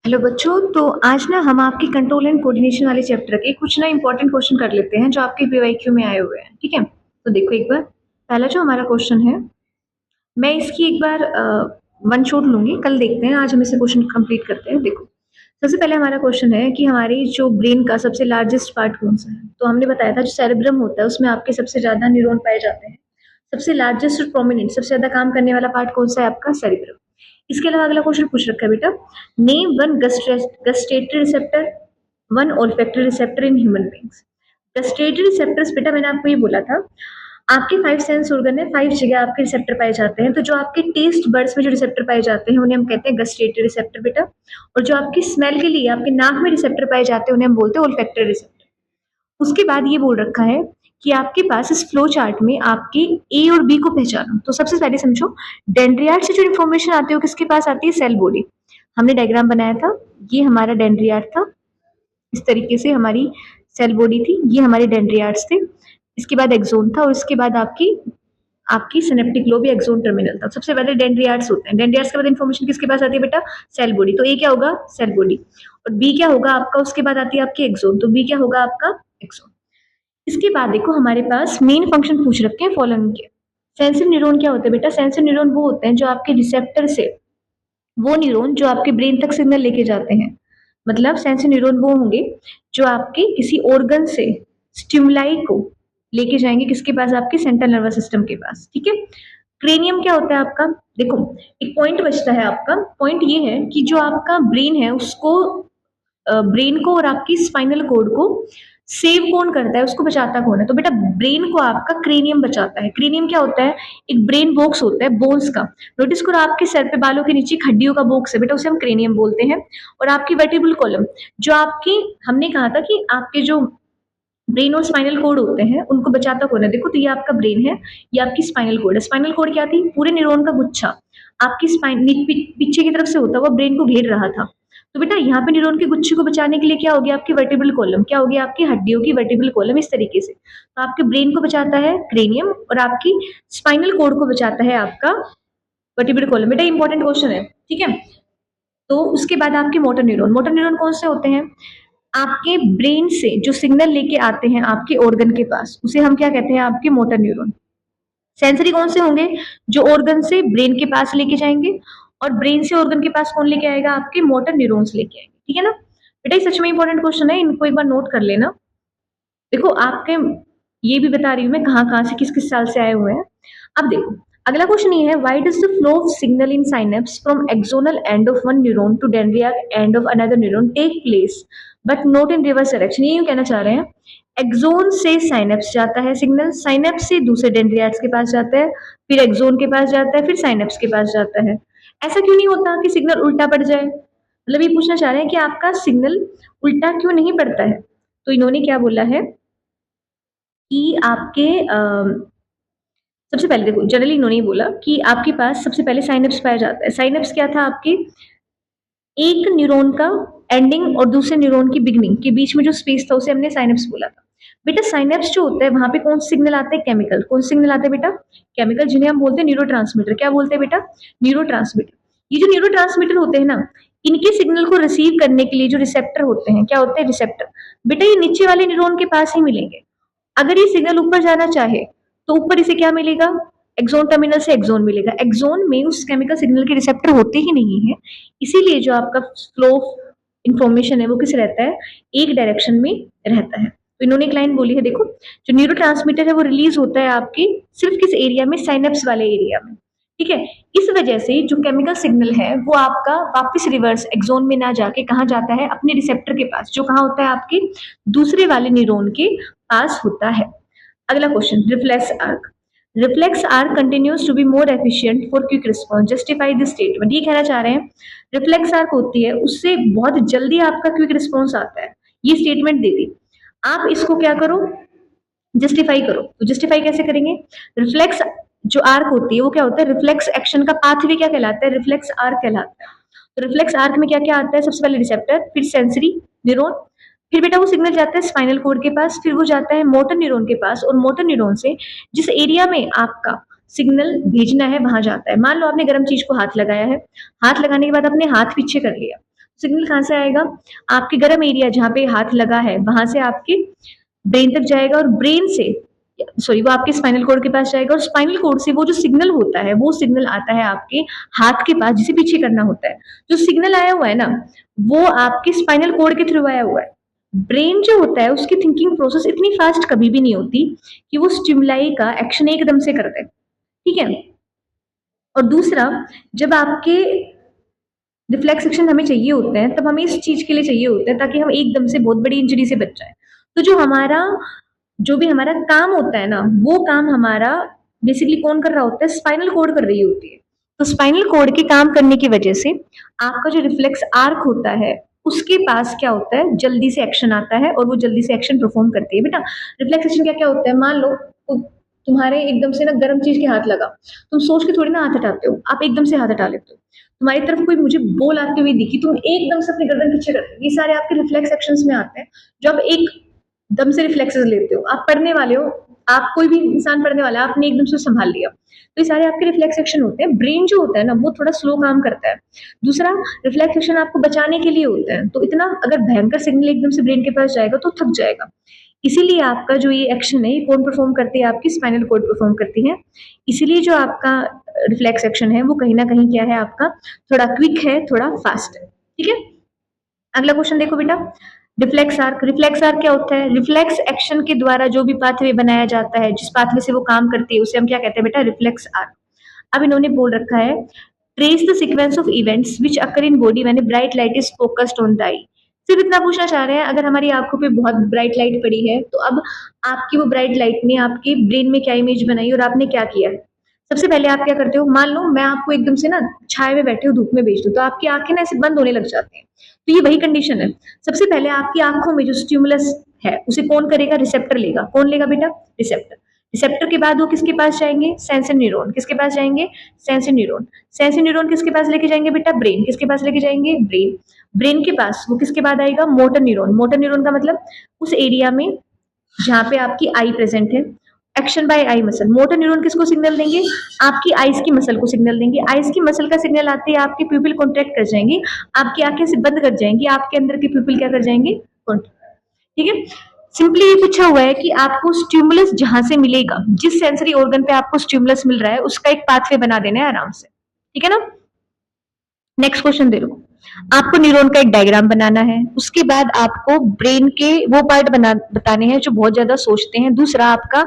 Hello बच्चों, तो आज ना हम आपके कंट्रोल एंड कोऑर्डिनेशन वाले चैप्टर के कुछ ना इंपॉर्टेंट क्वेश्चन कर लेते हैं जो आपके पीवाईक्यू में आए हुए हैं। ठीक है, तो देखो एक बार पहला जो हमारा क्वेश्चन है, मैं इसकी एक बार वन शॉट लूंगी, कल देखते हैं, आज हम इसे क्वेश्चन कंप्लीट करते हैं। देखो सबसे पहले हमारा क्वेश्चन है कि हमारी जो ब्रेन का सबसे लार्जेस्ट पार्ट कौन सा है। तो हमने बताया था जो सेरेब्रम होता है उसमें आपके सबसे ज्यादा न्यूरॉन पाए जाते हैं। सबसे लार्जेस्ट और प्रोमिनेंट सबसे ज्यादा काम करने वाला पार्ट कौन सा है आपका, सेरेब्रम। इसके अलावा अगला क्वेश्चन पूछ रखा है बेटा, name one gustatory receptor, one olfactory receptor in human beings. Gustatory receptors बेटा मैंने आपको ये बोला था, आपके 5 सेंस ऑर्गन है, 5 जगह आपके रिसेप्टर पाए जाते हैं। तो जो आपके टेस्ट बर्ड्स में जो रिसेप्टर पाए जाते हैं उन्हें हम कहते हैं गस्टेटरी रिसेप्टर बेटा। और जो आपकी स्मेल के लिए आपके नाक में रिसेप्टर पाए जाते हैं उन्हें हम बोलते हैं olfactory रिसेप्टर। उसके बाद ये बोल रखा है कि आपके पास इस फ्लो चार्ट में आपके ए और बी को पहचानो। तो सबसे पहले समझो, डेंड्रियाट से जो इन्फॉर्मेशन आती है वो किसके पास आती है, सेल बॉडी। हमने डायग्राम बनाया था, ये हमारा डेंड्रियाट था, इस तरीके से हमारी सेल बॉडी थी, ये हमारे डेंड्रियाट्स थे। इसके बाद एक्सोन था और इसके बाद आपकी आपकी सिनेप्टिक लोब या एक्सोन टर्मिनल था। सबसे पहले डेंड्रियाट्स होते हैं, डेंड्रियाट्स के बाद इन्फॉर्मेशन किसके पास आती है बेटा, सेल बॉडी। तो ए क्या होगा, सेल बॉडी, और बी क्या होगा आपका, उसके बाद आती है आपकी एक्सोन, तो बी क्या होगा आपका, एक्सोन। इसके बाद देखो हमारे पास मेन फंक्शन पूछ रखे हैं फॉलोइंग के। सेंसरी न्यूरॉन क्या होते हैं बेटा, सेंसरी न्यूरॉन वो होते हैं जो आपके रिसेप्टर से, वो न्यूरॉन जो आपके ब्रेन तक सिग्नल लेके जाते हैं। मतलब सेंसरी न्यूरॉन वो होंगे जो आपके किसी ऑर्गन से स्टिमुलाई को लेके जाएंगे किसके पास, आपके सेंट्रल नर्वस सिस्टम के पास। ठीक है, क्रेनियम क्या होता है आपका, देखो एक पॉइंट बचता है आपका, पॉइंट ये है कि जो आपका ब्रेन है उसको, ब्रेन को और आपकी स्पाइनल कोड को सेव कौन करता है, उसको बचाता कौन है। तो बेटा ब्रेन को आपका क्रेनियम बचाता है। क्रेनियम क्या होता है, एक ब्रेन बॉक्स होता है बोन्स का। नोटिस करो आपके सर पे बालों के नीचे एक हड्डियों का बॉक्स है बेटा, उसे हम क्रेनियम बोलते हैं। और आपकी वर्टिब्रल कॉलम जो आपकी, हमने कहा था कि आपके जो ब्रेन और स्पाइनल कोड होते हैं उनको बचाता कौन है, देखो तो ये आपका ब्रेन है, ये आपकी स्पाइनल कोड है। स्पाइनल कोड क्या थी, पूरे न्यूरॉन का गुच्छा आपकी स्पाइन पीछे की तरफ से होता हुआ ब्रेन को घेर रहा था। तो बेटा यहाँ पे न्यूरॉन के गुच्छे को बचाने के लिए क्या हो गया, आपकी वर्टिब्रल कॉलम, क्या हो गया आपकी हड्डियों की वर्टिब्रल कॉलम, इस तरीके से। तो आपके ब्रेन को बचाता है क्रेनियम और आपकी स्पाइनल कोड को बचाता है आपका वर्टिब्रल कॉलम। बेटा इंपॉर्टेंट क्वेश्चन है, ठीक है। तो उसके बाद आपके मोटर न्यूरॉन, मोटर न्यूरॉन कौन से होते हैं, आपके ब्रेन से जो सिग्नल लेके आते हैं आपके ऑर्गन के पास, उसे हम क्या कहते हैं, आपके मोटर न्यूरॉन। सेंसरी कौन से होंगे, जो ऑर्गन से ब्रेन के पास लेके जाएंगे, और ब्रेन से ऑर्गन के पास कौन लेके आएगा, आपके मोटर न्यूरॉन्स लेके आएंगे। ठीक है ना बेटा, ये सच में इंपॉर्टेंट क्वेश्चन है, इनको एक बार नोट कर लेना। देखो आपके, ये भी बता रही हूँ मैं कहाँ कहाँ से किस किस साल से आए हुए हैं। अब देखो अगला क्वेश्चन ये है, why does the flow of signal in synapse from axonal end of one neuron to dendritic end of another neuron take place but not in reverse direction. ये यूं कहना चाह रहे हैं, एक्सोन से साइनेप्स जाता है सिग्नल, साइनेप्स से दूसरे डेंड्रियाट्स के पास जाता है, फिर एक्सोन के पास जाता है, फिर साइनेप्स के पास जाता है। ऐसा क्यों नहीं होता कि सिग्नल उल्टा पड़ जाए, मतलब ये पूछना चाह रहे हैं कि आपका सिग्नल उल्टा क्यों नहीं पड़ता है। तो इन्होंने क्या बोला है कि आपके सबसे पहले देखो जनरली इन्होंने बोला कि आपके पास सबसे पहले साइनेप्स पाया जाता है। साइनेप्स क्या था, आपके एक न्यूरॉन का एंडिंग और दूसरे न्यूरॉन की बिगनिंग के बीच में जो स्पेस था उसे हमने साइनेप्स बोला था। बेटा साइनेप्स जो होता है वहां पे कौन सिग्नल आते हैं, केमिकल। कौन सिग्नल आते हैं बेटा, केमिकल, जिन्हें हम बोलते हैं न्यूरोट्रांसमीटर। क्या बोलते हैं बेटा, न्यूरोट्रांसमीटर। ये जो न्यूरोट्रांसमीटर होते हैं ना, इनके सिग्नल को रिसीव करने के लिए जो रिसेप्टर होते हैं, क्या होते हैं, रिसेप्टर। बेटा ये नीचे वाले न्यूरॉन के पास ही मिलेंगे। अगर ये सिग्नल ऊपर जाना चाहे तो ऊपर इसे क्या मिलेगा, एक्सोन टर्मिनल से एक्सोन मिलेगा। एक्सोन में उस केमिकल सिग्नल के रिसेप्टर होते ही नहीं है, इसीलिए जो आपका फ्लो इंफॉर्मेशन है वो किस रहता है, एक डायरेक्शन में रहता है। तो इन्होंने एक लाइन बोली है, देखो जो न्यूरोट्रांसमीटर है वो रिलीज होता है आपके सिर्फ किस एरिया में, साइनेप्स वाले एरिया में। ठीक है, इस वजह से जो केमिकल सिग्नल है वो आपका वापस रिवर्स एक्सोन में ना जाके कहाँ जाता है, अपने रिसेप्टर के पास, जो कहाँ होता है, आपके दूसरे वाले न्यूरॉन के पास होता है। अगला question, reflex arc. Reflex arc continues to be more efficient for quick response, justify this statement. ये कहना चाह रहे हैं रिफ्लेक्स आर्क होती है उससे बहुत जल्दी आपका क्विक रिस्पॉन्स आता है, ये स्टेटमेंट दे दी। आप इसको क्या करो, जस्टिफाई करो। तो जस्टिफाई कैसे करेंगे, रिफ्लेक्स जो आर्क होती है वो क्या होता है, रिफ्लेक्स एक्शन का पाथवे क्या कहलाता है, रिफ्लेक्स आर्क कहलाता है। तो रिफ्लेक्स आर्क में क्या क्या आता है, सबसे पहले रिसेप्टर, फिर सेंसरी न्यूरॉन, फिर बेटा वो सिग्नल जाता है स्पाइनल कोड के पास, फिर वो जाता है मोटर न्यूरॉन के पास, और मोटर न्यूरॉन से जिस एरिया में आपका सिग्नल भेजना है वहां जाता है। मान लो आपने गर्म चीज को हाथ लगाया है, हाथ लगाने के बाद अपने हाथ पीछे कर लिया, सिग्नल कहाँ से आएगा? आपके गर्म एरिया जहाँ पे हाथ लगा है वहां से आपके ब्रेन तक जाएगा, और ब्रेन से सॉरी वो आपके स्पाइनल कोड के पास जाएगा, और स्पाइनल कोड से वो जो सिग्नल होता है वो सिग्नल आता है आपके हाथ के पास, जिसे पीछे करना होता है। जो सिग्नल आया हुआ है ना, वो आपके स्पाइनल कोड के थ्रू आया हुआ है। ब्रेन जो होता है उसकी थिंकिंग प्रोसेस इतनी फास्ट कभी भी नहीं होती कि वो स्टिमुलाई का एक्शन एकदम से कर दे, ठीक है। और दूसरा, जब आपके रिफ्लेक्स एक्शन हमें चाहिए होते हैं तब हमें इस चीज के लिए चाहिए होते हैं ताकि हम एकदम से बहुत बड़ी इंजरी से बच जाए। तो जो भी हमारा काम होता है ना, वो काम हमारा बेसिकली कौन कर रहा होता है? स्पाइनल कोड कर रही होती है। तो स्पाइनल कोड के काम करने की वजह से आपका जो रिफ्लेक्स आर्क होता है उसके पास क्या होता है? जल्दी से एक्शन आता है और वो जल्दी से एक्शन परफॉर्म करती है। बेटा रिफ्लेक्स एक्शन क्या क्या होता है? मान लो तुम्हारे एकदम से ना गर्म चीज के हाथ लगा, तुम सोच के थोड़ी ना हाथ हटाते हो, आप एकदम से हाथ हटा लेते हो। तुम्हारी तरफ कोई मुझे बॉल आती हुई दिखी, तुम एकदम से अपनी गर्दन पीछे करते हो। ये सारे आपके रिफ्लेक्स एक्शंस में आते हैं जो आप एक दम से रिफ्लेक्सेस लेते हो। आप पढ़ने वाले हो, आप कोई भी इंसान पढ़ने वाला है, आपने एकदम से संभाल लिया, तो ये सारे आपके रिफ्लेक्स एक्शन होते हैं। ब्रेन जो होता है ना वो थोड़ा स्लो काम करता है। दूसरा, रिफ्लेक्स एक्शन आपको बचाने के लिए होता है, तो इतना अगर भयंकर सिग्नल एकदम से ब्रेन के पास जाएगा तो थक जाएगा। इसीलिए आपका जो ये एक्शन है ये कौन परफॉर्म करती है? आपकी स्पाइनल कोड परफॉर्म करती है। इसीलिए जो आपका रिफ्लेक्स एक्शन है वो कहीं ना कहीं क्या है? आपका थोड़ा क्विक है, थोड़ा फास्ट है, ठीक है। अगला क्वेश्चन देखो बेटा, रिफ्लेक्स आर्क। रिफ्लेक्स आर्क क्या होता है? रिफ्लेक्स एक्शन के द्वारा जो भी पाथवे बनाया जाता है, जिस पाथवे से वो काम करती है, उसे हम क्या कहते हैं बेटा? Reflex arc. अब इन्होंने बोल रखा है, trace the sequence of events which occur in body when a bright light is focused on the eye. सिर्फ इतना पूछना चाह रहे हैं, अगर हमारी आंखों पे बहुत ब्राइट लाइट पड़ी है तो अब आपकी वो ब्राइट लाइट ने आपके ब्रेन में क्या इमेज बनाई और आपने क्या किया है? सबसे पहले आप क्या करते हो? मान लो मैं आपको एकदम से ना छाए में बैठे हो धूप में भेज दूं, तो आपकी आंखें ना ऐसे बंद होने लग जाती हैं। तो ये वही कंडीशन है। सबसे पहले आपकी आंखों में जो स्टिमुलस है उसे कौन करेगा? रिसेप्टर लेगा। कौन लेगा बेटा? रिसेप्टर। रिसेप्टर के बाद वो किसके पास जाएंगे? Sensor neuron. किसके पास जाएंगे? Sensor neuron. सेंसर न्यूरॉन किसके पास लेके जाएंगे बेटा? ब्रेन। किसके पास लेके जाएंगे? ब्रेन। ब्रेन के पास वो किसके बाद आएगा? Motor neuron. मोटर न्यूरॉन का मतलब उस एरिया में जहां पे आपकी आई प्रेजेंट है। Action by I muscle. Motor neuron किसको सिग्नल देंगे? आपकी आईज की मसल को सिग्नल देंगे। आईज की मसल का सिग्नल आते ही आपकी प्यूपिल कॉन्ट्रैक्ट कर जाएंगी, आपकी आंखें से बंद कर जाएंगी, आपके अंदर की प्यूपिल क्या कर जाएंगे? कॉन्ट्रैक्ट। ठीक है। सिंपली ये पूछा हुआ है कि आपको स्टिमुलस जहां से मिलेगा, जिस सेंसरी ऑर्गन पे आपको स्टिमुलस मिल रहा है उसका एक पाथवे बना देना है आराम से, ठीक है ना। नेक्स्ट क्वेश्चन दे लो। आपको न्यूरॉन का एक डायग्राम बनाना है, उसके बाद आपको ब्रेन के वो पार्ट बताने हैं जो बहुत ज्यादा सोचते हैं। दूसरा आपका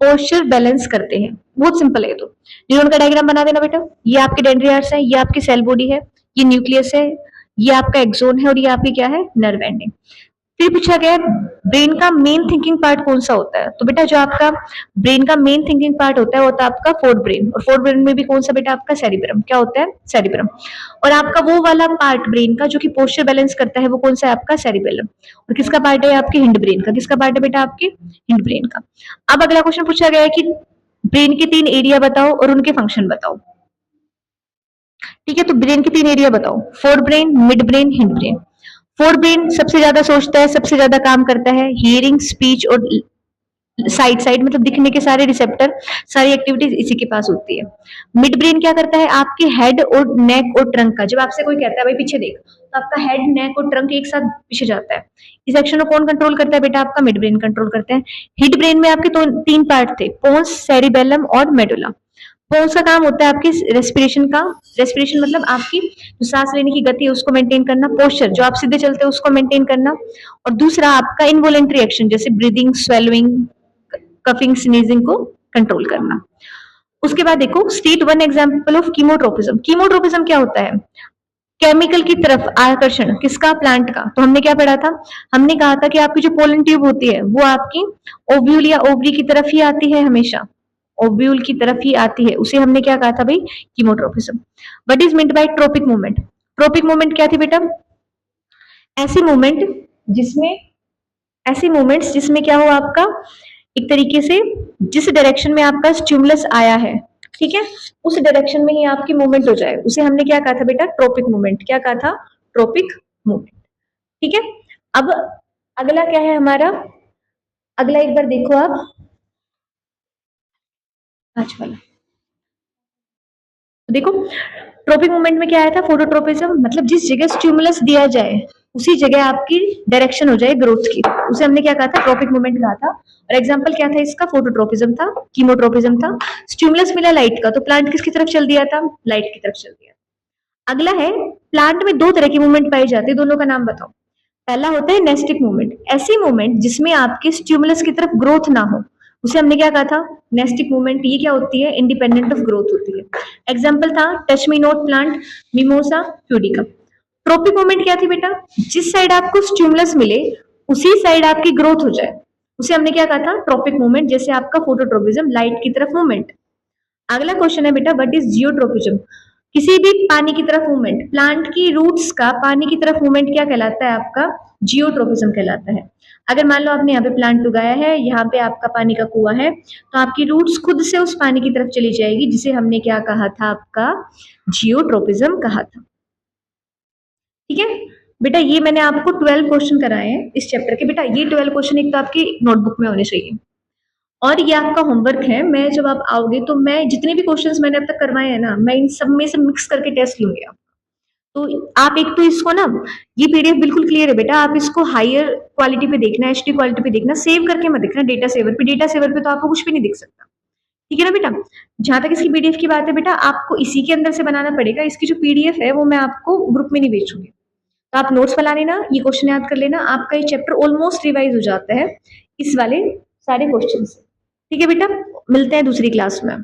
पोस्चर बैलेंस करते हैं। बहुत सिंपल है। तो न्यूरॉन का डायग्राम बना देना बेटा। ये आपके डेंड्रियाट्स है, ये आपकी सेल बॉडी है, ये न्यूक्लियस है, ये आपका एक्सोन है, और ये आपकी क्या है? Nerve ending. फिर पूछा गया है ब्रेन का मेन थिंकिंग पार्ट कौन सा होता है? तो बेटा जो आपका ब्रेन का मेन थिंकिंग पार्ट होता है वो होता है आपका फोर्थ ब्रेन, और फोर्थ ब्रेन में भी कौन सा बेटा? आपका सेरिब्रम। क्या होता है? सेरिब्रम। और आपका वो वाला पार्ट ब्रेन का जो कि पोस्चर बैलेंस करता है वो कौन सा है? आपका सेरिबेलम। और किसका पार्ट है? आपके हिंड ब्रेन का। किसका पार्ट है बेटा? आपके हिंड ब्रेन का। अब अगला क्वेश्चन पूछा गया है कि ब्रेन के 3 एरिया बताओ और उनके फंक्शन बताओ। ठीक है, तो ब्रेन के 3 एरिया बताओ। Fore brain, mid brain, hind brain. Fore brain सबसे ज्यादा सोचता है, सबसे ज्यादा काम करता है, हियरिंग, स्पीच और साइड साइड मतलब दिखने के सारे रिसेप्टर, सारी एक्टिविटीज इसी के पास होती है। मिड ब्रेन क्या करता है? आपके हेड और नेक और ट्रंक का, जब आपसे कोई कहता है भाई पीछे देख, तो आपका हेड, नेक और ट्रंक एक साथ पीछे जाता है। इस एक्शन को कौन कंट्रोल करता है बेटा? आपका मिड ब्रेन कंट्रोल करता है। हिड ब्रेन में आपके 3 पार्ट थे, पोन्स, सेरिबेलम और मेडुला। पोन्स का काम होता है आपकी रेस्पिरेशन का। रेस्पिरेशन मतलब आपकी जो सांस लेने की गति है उसको मेंटेन करना। पोस्चर, जो आप सीधे चलते हैं उसको मेंटेन करना। और दूसरा आपका इनवॉलेंट्री एक्शन, जैसे ब्रीदिंग, स्वेलोइंग, कफिंग, स्नीजिंग को कंट्रोल करना। उसके बाद देखो, state 1 example of chemotropism. Chemotropism क्या होता है? केमिकल की तरफ आकर्षण। किसका? प्लांट का। तो हमने क्या पढ़ा था? हमने कहा था कि आपकी जो पोलन ट्यूब होती है वो आपकी ओव्यूल या ओवरी की तरफ ही आती है, हमेशा ओव्यूल की तरफ ही आती है। उसे हमने क्या कहा था भाई? Chemotropism. What is meant by tropic movement? Tropic movement क्या थी बेटा? ऐसी मूवमेंट जिसमें ऐसी मूवमेंट्स जिसमें क्या हो आपका, एक तरीके से जिस डायरेक्शन में आपका स्टिमुलस आया है, ठीक है, उस डायरेक्शन में ही आपकी मूवमेंट हो जाए, उसे हमने क्या कहा था बेटा? Trophic movement. क्या कहा था? Trophic movement. ठीक है। अब अगला क्या है हमारा? अगला एक बार देखो आप, आज वाला तो देखो, ट्रोपिक मूवमेंट में क्या आया था, फोटोट्रोपिज्म, मतलब जिस जगह स्टिमुलस दिया जाए उसी जगह आपकी डायरेक्शन हो जाए ग्रोथ की, उसे हमने क्या कहा था, ट्रोपिक मूवमेंट कहा था। और एग्जांपल क्या था इसका, फोटोट्रोपिज्म था, कीमोट्रोपिज्म था। स्टिमुलस मिला लाइट का तो प्लांट किसकी तरफ चल दिया था, लाइट की तरफ चल दिया। अगला है, प्लांट में दो तरह की मूवमेंट पाई जाती है, दोनों का नाम बताओ। पहला होता है नेस्टिक मूवमेंट, ऐसी मूवमेंट जिसमें आपके स्टिमुलस की तरफ ग्रोथ ना हो, उसे हमने क्या कहा था, नेस्टिक मूवमेंट। ये क्या होती है, इंडिपेंडेंट ऑफ ग्रोथ होती है। एग्जाम्पल था touch me not plant, mimosa pudica. Trophic movement क्या थी बेटा, जिस साइड आपको स्टिमुलस मिले उसी साइड आपकी ग्रोथ हो जाए, उसे हमने क्या कहा था, ट्रोपिक मूवमेंट। जैसे आपका फोटोट्रोपिज्म, लाइट की तरफ मूवमेंट। अगला क्वेश्चन है बेटा, व्हाट इज जियोट्रोपिज्म, किसी भी पानी की तरफ मूवमेंट, प्लांट की रूट्स का पानी की तरफ मूवमेंट क्या कहलाता है, आपका जियोट्रोपिज्म कहलाता है। अगर मान लो आपने यहाँ पे प्लांट उगाया है, यहाँ पे आपका पानी का कुआं है, तो आपकी रूट्स खुद से उस पानी की तरफ चली जाएगी, जिसे हमने क्या कहा था, आपका जियोट्रोपिज्म कहा था। ठीक है बेटा, ये मैंने आपको 12 क्वेश्चन कराए हैं इस चैप्टर के। बेटा ये 12 क्वेश्चन एक तो आपकी नोटबुक में होने चाहिए, और ये आपका होमवर्क है। मैं जब आप आओगे तो मैं जितने भी क्वेश्चंस मैंने अब तक करवाए हैं ना, मैं इन सब में से मिक्स करके टेस्ट लूंगी आप। तो आप एक तो इसको ना, ये पीडीएफ बिल्कुल क्लियर है बेटा, आप इसको हायर क्वालिटी पे देखना, एचडी क्वालिटी पे देखना, सेव करके मत देखना डेटा सेवर पे। डेटा सेवर पे तो आपको कुछ भी नहीं दिख सकता, ठीक है ना बेटा। जहां तक इसकी पीडीएफ की बात है बेटा, आपको इसी के अंदर से बनाना पड़ेगा। इसकी जो पीडीएफ है वो मैं आपको ग्रुप में नहीं भेजूंगी, तो आप नोट्स बना लेना, ये क्वेश्चन याद कर लेना, आपका ये चैप्टर ऑलमोस्ट रिवाइज हो जाता है इस वाले सारे क्वेश्चन से। ठीक है बेटा, मिलते हैं दूसरी क्लास में।